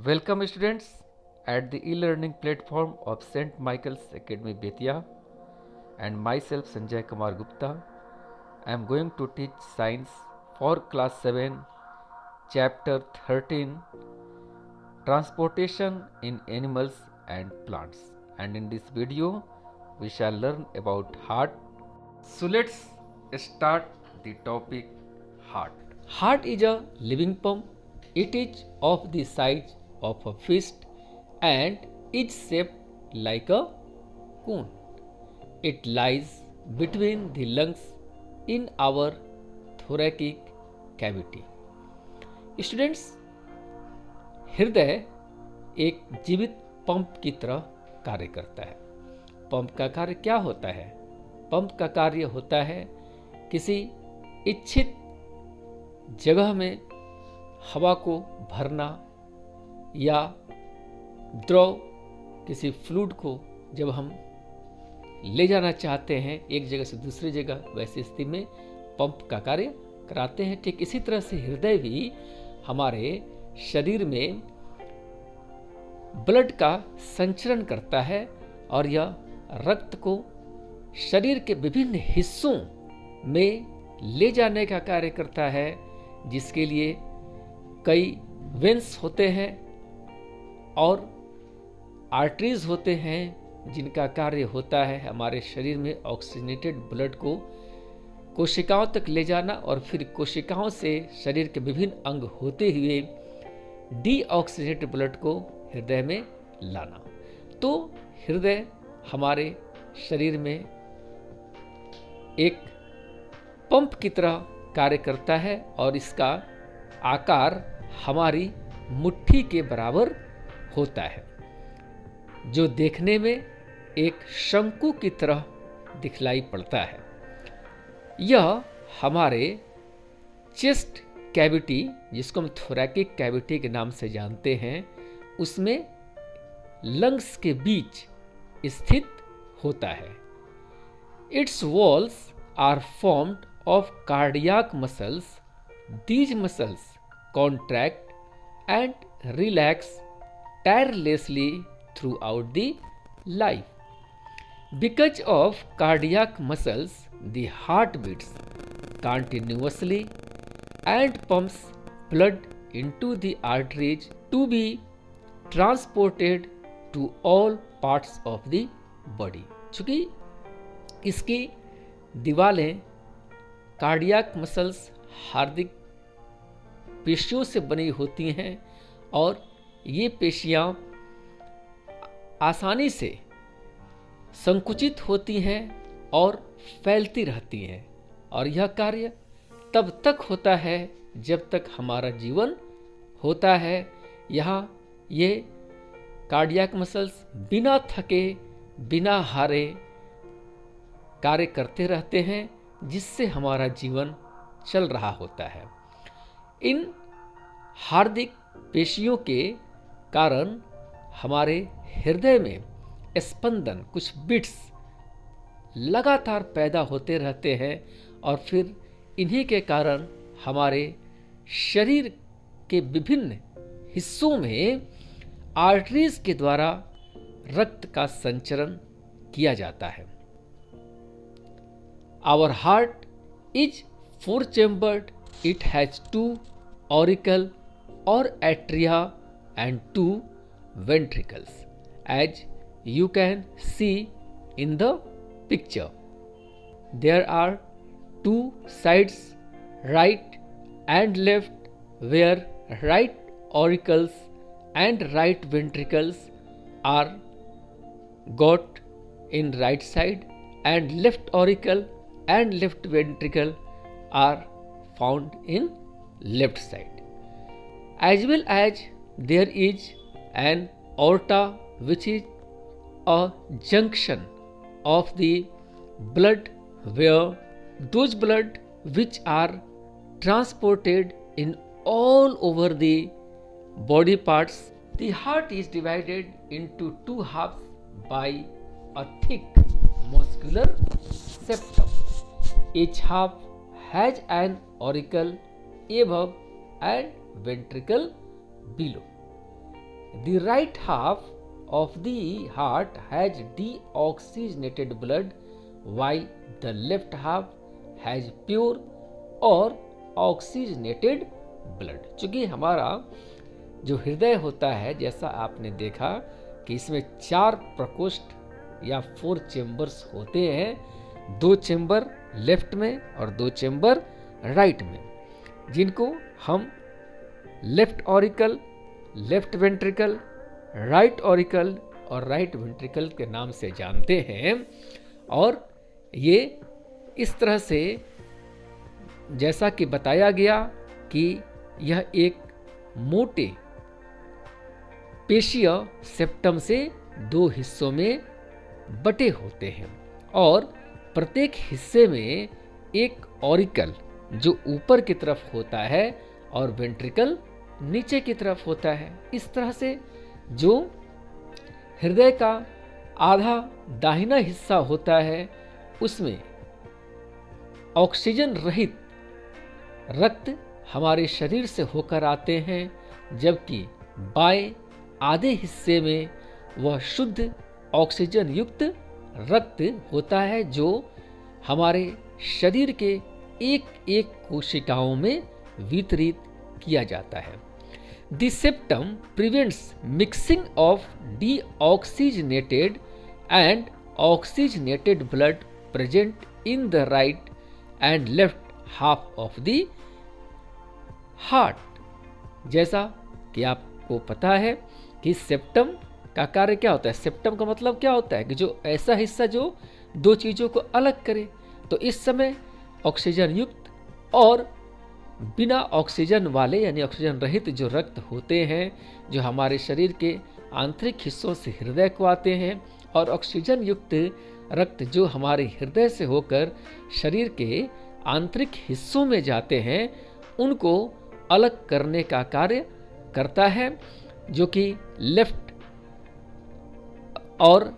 Welcome students at the e-learning platform of St. Michael's Academy Betia and myself Sanjay Kumar Gupta. I am going to teach science for class 7 chapter 13 transportation in animals and plants, and in this video we shall learn about heart. So let's start the topic heart. Heart is a living pump. It is of the size of a fist and is shaped like a cone. It lies between the lungs in our thoracic cavity. Students, हृदय एक जीवित pump की तरह कार्य करता है। Pump का कार्य क्या होता है? पंप का कार्य होता है किसी इच्छित जगह में हवा को भरना या द्रव किसी फ्लूइड को जब हम ले जाना चाहते हैं एक जगह से दूसरी जगह, वैसी स्थिति में पंप का कार्य कराते हैं। ठीक इसी तरह से हृदय भी हमारे शरीर में ब्लड का संचरण करता है और यह रक्त को शरीर के विभिन्न हिस्सों में ले जाने का कार्य करता है, जिसके लिए कई वेन्स होते हैं और आर्टरीज होते हैं, जिनका कार्य होता है हमारे शरीर में ऑक्सीजनेटेड ब्लड को कोशिकाओं तक ले जाना और फिर कोशिकाओं से शरीर के विभिन्न अंग होते हुए डीऑक्सीजनेटेड ब्लड को हृदय में लाना। तो हृदय हमारे शरीर में एक पंप की तरह कार्य करता है और इसका आकार हमारी मुट्ठी के बराबर होता है, जो देखने में एक शंकु की तरह दिखलाई पड़ता है। यह हमारे चेस्ट कैविटी, जिसको हम थोरैकिक कैविटी के नाम से जानते हैं, उसमें लंग्स के बीच स्थित होता है। It's walls are formed of cardiac muscles. These muscles contract and relax tirelessly throughout the life. Because of cardiac muscles, the heart beats continuously and pumps blood into the arteries to be transported to all parts of the body. चूँकि इसकी दीवारें cardiac muscles हार्दिक पेशियों से बनी होती हैं और ये पेशियां आसानी से संकुचित होती हैं और फैलती रहती हैं, और यह कार्य तब तक होता है जब तक हमारा जीवन होता है। यहाँ ये कार्डियक मसल्स बिना थके बिना हारे कार्य करते रहते हैं, जिससे हमारा जीवन चल रहा होता है। इन हार्दिक पेशियों के कारण हमारे हृदय में स्पंदन, कुछ बीट्स लगातार पैदा होते रहते हैं और फिर इन्हीं के कारण हमारे शरीर के विभिन्न हिस्सों में आर्टरीज के द्वारा रक्त का संचरण किया जाता है। Our heart is four-chambered. It has two auricle or atria and two ventricles, as you can see in the picture. There are two sides, right and left, where right auricles and right ventricles are got in right side and left auricle and left ventricle are found in left side. As well as there is an aorta, which is a junction of the blood where those blood which are transported in all over the body parts. The heart is divided into two halves by a thick muscular septum. Each half has an auricle above and ventricle below. The right half of the heart has deoxygenated blood while the left half has pure और oxygenated blood. चूंकि हमारा जो हृदय होता है, जैसा आपने देखा कि इसमें 4 प्रकोष्ठ या 4 चेम्बर्स होते हैं, 2 चेम्बर लेफ्ट में और 2 चेम्बर राइट में, जिनको हम left auricle, left ventricle, right auricle और राइट वेंट्रिकल के नाम से जानते हैं। और ये इस तरह से जैसा कि बताया गया कि यह एक मोटे पेशीय सेप्टम से 2 हिस्सों में बटे होते हैं और प्रत्येक हिस्से में एक ऑरिकल जो ऊपर की तरफ होता है और वेंट्रिकल नीचे की तरफ होता है। इस तरह से जो हृदय का आधा दाहिना हिस्सा होता है उसमें ऑक्सीजन रहित रक्त हमारे शरीर से होकर आते हैं, जबकि बाएं आधे हिस्से में वह शुद्ध ऑक्सीजन युक्त रक्त होता है जो हमारे शरीर के एक एक कोशिकाओं में वितरित किया जाता है। The septum prevents mixing of deoxygenated and oxygenated blood present in the right and left half of the heart। जैसा कि आपको पता है कि सेप्टम का कार्य क्या होता है। सेप्टम का मतलब क्या होता है कि जो ऐसा हिस्सा जो 2 चीज़ों को अलग करे। तो इस समय ऑक्सीजन युक्त और बिना ऑक्सीजन वाले यानी ऑक्सीजन रहित जो रक्त होते हैं, जो हमारे शरीर के आंतरिक हिस्सों से हृदय को आते हैं, और ऑक्सीजन युक्त रक्त जो हमारे हृदय से होकर शरीर के आंतरिक हिस्सों में जाते हैं, उनको अलग करने का कार्य करता है, जो कि लेफ्ट और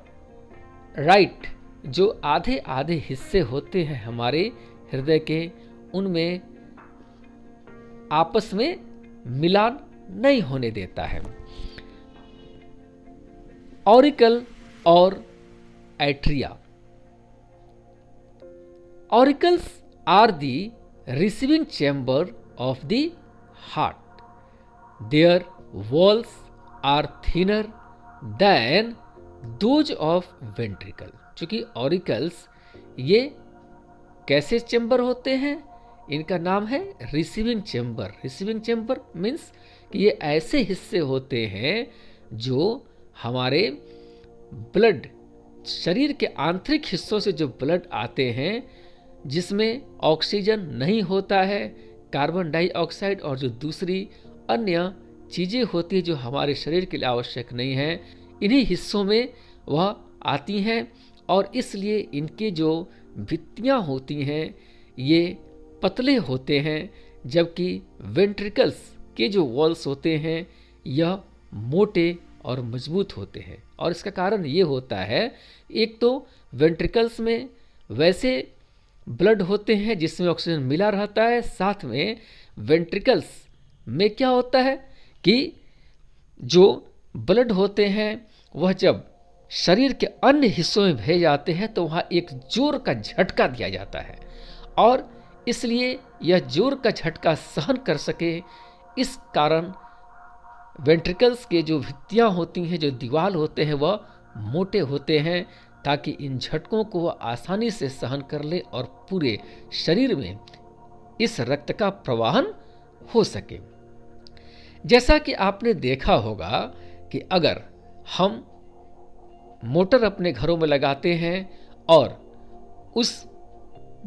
राइट जो आधे आधे हिस्से होते हैं हमारे हृदय के, उनमें आपस में मिलान नहीं होने देता है। ऑरिकल और atria. Auricles are the receiving chamber of the heart. Their walls are thinner than those of ventricle. चूंकि ऑरिकल्स ये कैसे चैम्बर होते हैं, इनका नाम है receiving chamber. Receiving chamber means कि ये ऐसे हिस्से होते हैं जो हमारे ब्लड, शरीर के आंतरिक हिस्सों से जो ब्लड आते हैं, जिसमें ऑक्सीजन नहीं होता है, कार्बन डाइऑक्साइड और जो दूसरी अन्य चीज़ें होती हैं जो हमारे शरीर के लिए आवश्यक नहीं है, इन्हीं हिस्सों में वह आती हैं। और इसलिए इनके जो भित्तियाँ होती हैं ये पतले होते हैं, जबकि वेंट्रिकल्स के जो वॉल्स होते हैं यह मोटे और मजबूत होते हैं। और इसका कारण ये होता है, एक तो वेंट्रिकल्स में वैसे ब्लड होते हैं जिसमें ऑक्सीजन मिला रहता है, साथ में वेंट्रिकल्स में क्या होता है कि जो ब्लड होते हैं वह जब शरीर के अन्य हिस्सों में भेजे जाते हैं तो वहाँ एक जोर का झटका दिया जाता है, और इसलिए यह जोर का झटका सहन कर सके, इस कारण वेंट्रिकल्स के जो भित्तियाँ होती हैं, जो दीवार होते हैं, वह मोटे होते हैं, ताकि इन झटकों को वह आसानी से सहन कर ले और पूरे शरीर में इस रक्त का प्रवाहन हो सके। जैसा कि आपने देखा होगा कि अगर हम मोटर अपने घरों में लगाते हैं और उस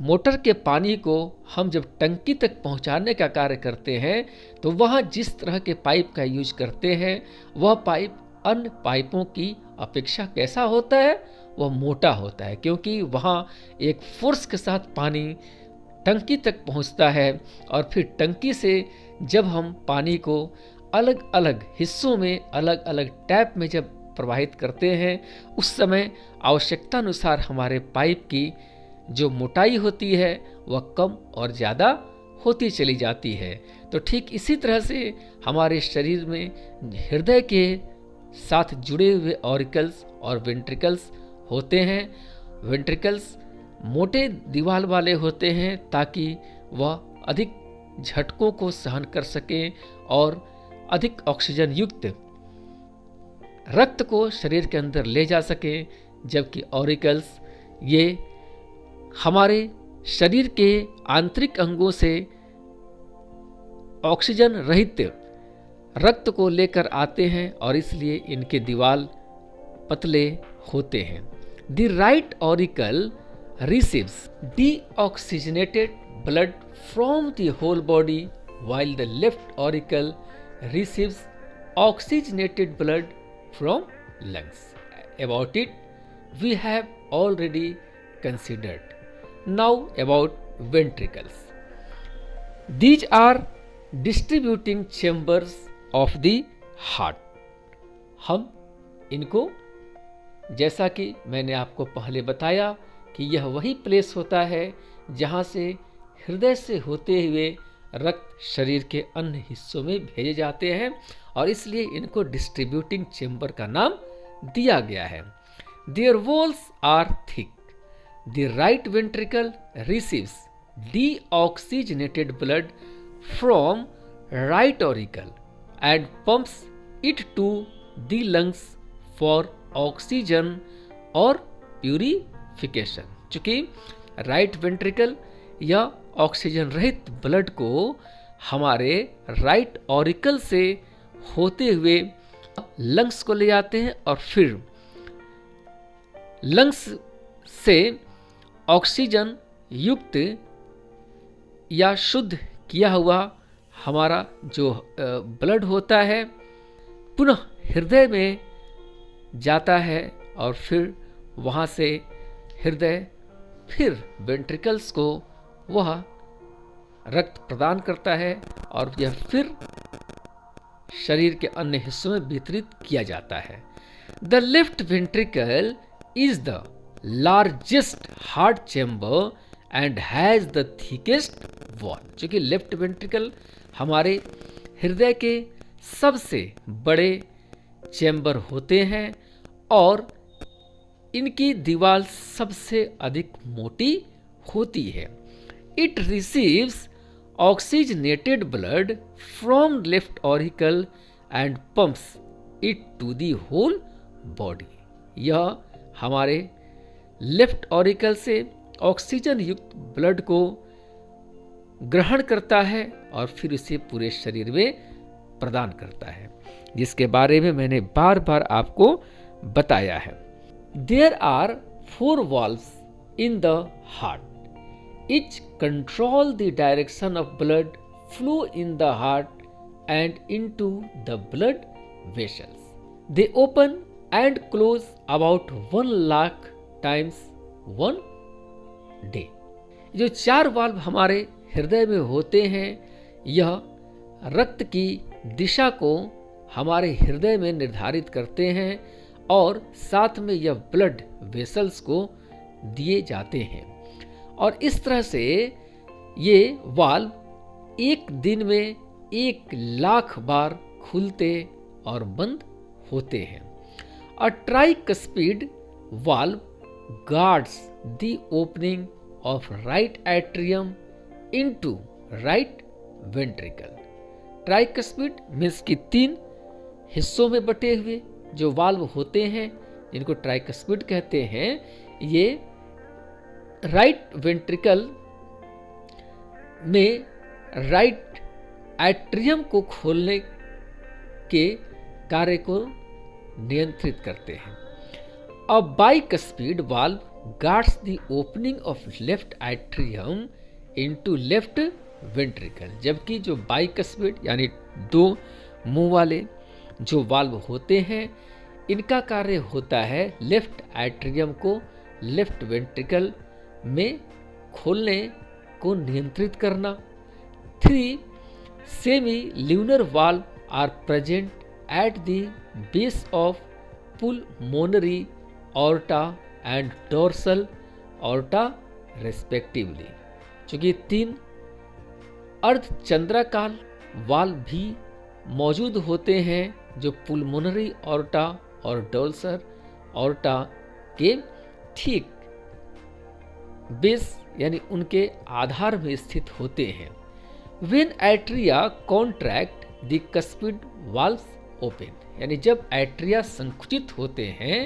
मोटर के पानी को हम जब टंकी तक पहुंचाने का कार्य करते हैं, तो वहाँ जिस तरह के पाइप का यूज करते हैं वह पाइप अन्य पाइपों की अपेक्षा कैसा होता है, वह मोटा होता है, क्योंकि वहाँ एक फोर्स के साथ पानी टंकी तक पहुँचता है। और फिर टंकी से जब हम पानी को अलग अलग हिस्सों में अलग अलग टैप में जब प्रवाहित करते हैं, उस समय आवश्यकता अनुसार हमारे पाइप की जो मोटाई होती है वह कम और ज़्यादा होती चली जाती है। तो ठीक इसी तरह से हमारे शरीर में हृदय के साथ जुड़े हुए ऑरिकल्स और वेंट्रिकल्स होते हैं। वेंट्रिकल्स मोटे दीवार वाले होते हैं ताकि वह अधिक झटकों को सहन कर सकें और अधिक ऑक्सीजन युक्त रक्त को शरीर के अंदर ले जा सकें, जबकि ऑरिकल्स ये हमारे शरीर के आंतरिक अंगों से ऑक्सीजन रहित रक्त को लेकर आते हैं और इसलिए इनके दीवार पतले होते हैं। The right auricle receives deoxygenated blood from the whole body while the left auricle receives oxygenated blood from lungs. About it we have already considered. Now about ventricles. These are distributing chambers of the heart. हम इनको, जैसा कि मैंने आपको पहले बताया कि यह वही प्लेस होता है जहाँ से हृदय से होते हुए रक्त शरीर के अन्य हिस्सों में भेजे जाते हैं और इसलिए इनको डिस्ट्रीब्यूटिंग चेम्बर का नाम दिया गया है। Their walls are thick. The right ventricle receives deoxygenated blood from right auricle and pumps it to the lungs for oxygen और प्यूरिफिकेशन। चूंकि राइट वेंट्रिकल या ऑक्सीजन रहित ब्लड को हमारे राइट ऑरिकल से होते हुए लंग्स को ले जाते हैं और फिर लंग्स से ऑक्सीजन युक्त या शुद्ध किया हुआ हमारा जो ब्लड होता है पुनः हृदय में जाता है और फिर वहाँ से हृदय फिर वेंट्रिकल्स को वह रक्त प्रदान करता है और यह फिर शरीर के अन्य हिस्सों में वितरित किया जाता है। The left ventricle is the largest heart chamber and has the thickest wall. चूंकि लेफ्ट वेंट्रिकल हमारे हृदय के सबसे बड़े चैम्बर होते हैं और इनकी दीवार सबसे अधिक मोटी होती है। It receives oxygenated blood from left auricle and pumps it to the whole body. यह हमारे लेफ्ट ऑरिकल से ऑक्सीजन युक्त ब्लड को ग्रहण करता है और फिर उसे पूरे शरीर में प्रदान करता है, जिसके बारे में मैंने बार बार आपको बताया है। There are 4 valves in the heart. Each control the direction of blood flow in the heart and into the blood vessels. They open and close about 1 lakh times 1 day. जो 4 वाल्व हमारे हृदय में होते हैं यह रक्त की दिशा को हमारे हृदय में निर्धारित करते हैं और साथ में यह ब्लड वेसल्स को दिए जाते हैं और इस तरह से ये वाल्व एक दिन में 1 लाख बार खुलते और बंद होते हैं। A tricuspid valve guards the opening of right atrium into right ventricle. Tricuspid means की 3 हिस्सों में बटे हुए जो वाल्व होते हैं जिनको ट्राइकस्पिड कहते हैं, ये राइट वेंट्रिकल में राइट एट्रियम को खोलने के कार्य को नियंत्रित करते हैं। A bicuspid valve guards the opening of left atrium into left ventricle, जबकि जो बाइकस्पिड यानी 2 मुंह वाले जो वाल्व होते हैं इनका कार्य होता है लेफ्ट एट्रियम को लेफ्ट वेंट्रिकल में खोलने को नियंत्रित करना। 3 semilunar valve are present at the base of pulmonary aorta and dorsal aorta respectively। चूंकि 3 अर्धचंद्राकार वाल्व भी मौजूद होते हैं जो पुलमोनरी ऑर्टा और डोर्सल ऑर्टा के ठीक बेस यानी उनके आधार में स्थित होते हैं। When atria contract the cuspid valves open, यानी जब एट्रिया संकुचित होते हैं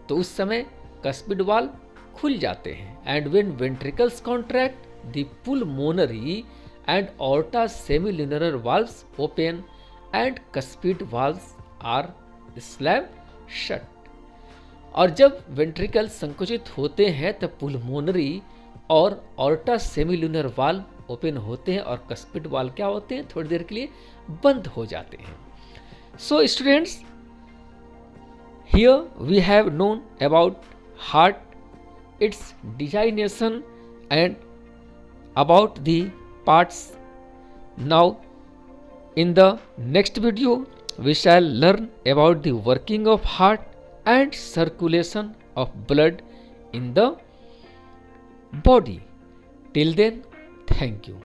तो उस समय कस्पिड वाल्व खुल जाते हैं। And when ventricles contract the pulmonary and aorta semilunar valves open and cuspid valves are slam shut. और जब वेंट्रिकल संकुचित होते हैं तब पुलमोनरी और ऑर्टा सेमिल्यूनर वाल्व ओपन होते हैं और कस्पिड वाल्व क्या होते हैं, थोड़ी देर के लिए बंद हो जाते हैं। So students, here we have known about heart, its designation and about the parts. Now in the next video we shall learn about the working of heart and circulation of blood in the body. Till then, thank you.